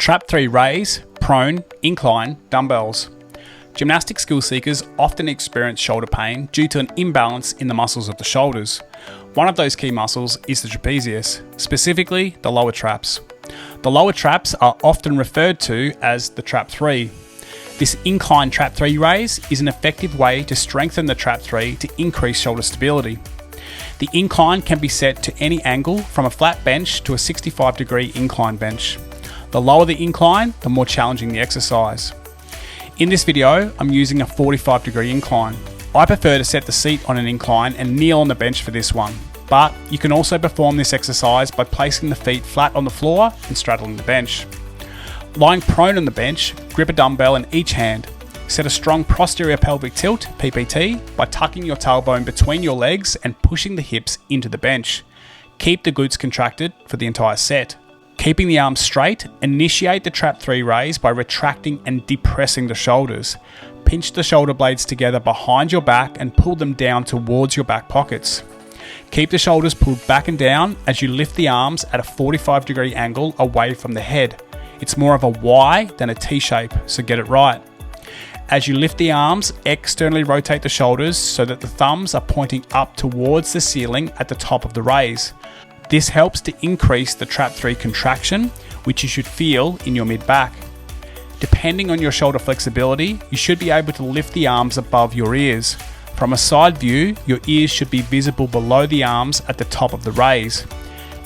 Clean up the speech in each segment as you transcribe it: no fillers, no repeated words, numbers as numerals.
Trap 3 raise, prone, incline, dumbbells. Gymnastic skill seekers often experience shoulder pain due to an imbalance in the muscles of the shoulders. One of those key muscles is the trapezius, specifically the lower traps. The lower traps are often referred to as the Trap 3. This incline Trap 3 raise is an effective way to strengthen the Trap 3 to increase shoulder stability. The incline can be set to any angle from a flat bench to a 65-degree incline bench. The lower the incline, the more challenging the exercise. In this video, I'm using a 45-degree incline. I prefer to set the seat on an incline and kneel on the bench for this one, but you can also perform this exercise by placing the feet flat on the floor and straddling the bench. Lying prone on the bench, grip a dumbbell in each hand. Set a strong posterior pelvic tilt, PPT, by tucking your tailbone between your legs and pushing the hips into the bench. Keep the glutes contracted for the entire set. Keeping the arms straight, initiate the Trap 3 raise by retracting and depressing the shoulders. Pinch the shoulder blades together behind your back and pull them down towards your back pockets. Keep the shoulders pulled back and down as you lift the arms at a 45-degree angle away from the head. It's more of a Y than a T shape, so get it right. As you lift the arms, externally rotate the shoulders so that the thumbs are pointing up towards the ceiling at the top of the raise. This helps to increase the Trap 3 contraction, which you should feel in your mid-back. Depending on your shoulder flexibility, you should be able to lift the arms above your ears. From a side view, your ears should be visible below the arms at the top of the raise.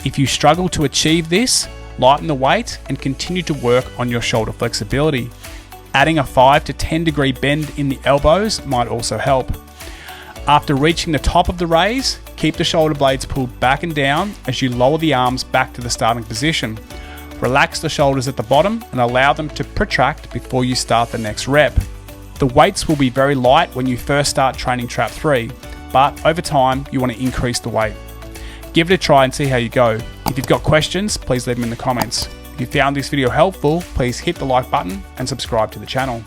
If you struggle to achieve this, lighten the weight and continue to work on your shoulder flexibility. Adding a 5 to 10 degree bend in the elbows might also help. After reaching the top of the raise, keep the shoulder blades pulled back and down as you lower the arms back to the starting position. Relax the shoulders at the bottom and allow them to protract before you start the next rep. The weights will be very light when you first start training Trap 3, but over time you want to increase the weight. Give it a try and see how you go. If you've got questions, please leave them in the comments. If you found this video helpful, please hit the like button and subscribe to the channel.